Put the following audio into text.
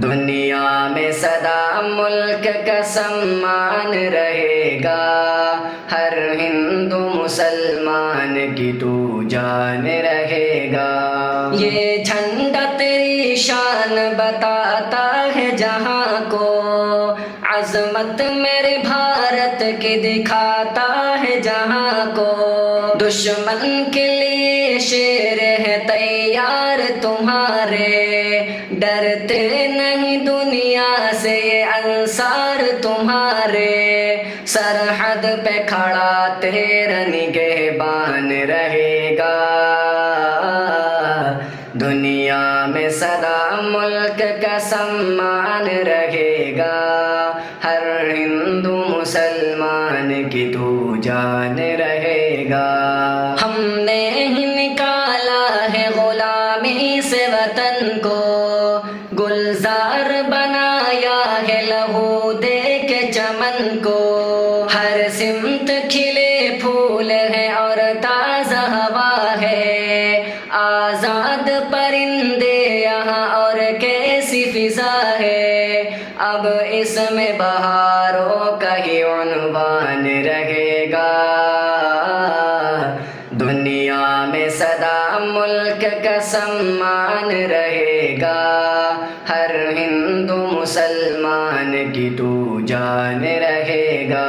دنیا میں سدا ملک کا سمان رہے گا، ہر ہندو مسلمان کی تو جان رہے گا۔ یہ جھنڈا تیری شان بتاتا ہے جہاں کو، عظمت میرے بھارت کی دکھاتا ہے جہاں کو۔ دشمن کے لیے شیر ہے تیار تمہارے، ڈرتے نہیں دنیا سے یہ انصار تمہارے۔ سرحد پہ کھڑا تیرا نگہبان رہے گا، دنیا میں سدا ملک کا سمان رہے گا، ہر ہندو مسلمان کی تو جان رہے گا۔ ہم نے ہی نکالا ہے غلامی سے وطن کو، گلزار بنایا ہے لہو دے کے چمن کو۔ ہر سمت کھلے پھول ہیں اور تازہ ہوا ہے، آزاد پرندے یہاں اور کیسی فضا ہے۔ اب اس میں بہاروں کا ہی عنوان رہے گا، دنیا میں سدا ملک کا سمان رہے گا، ہر ہندو مسلمان کی تو جان رہے گا۔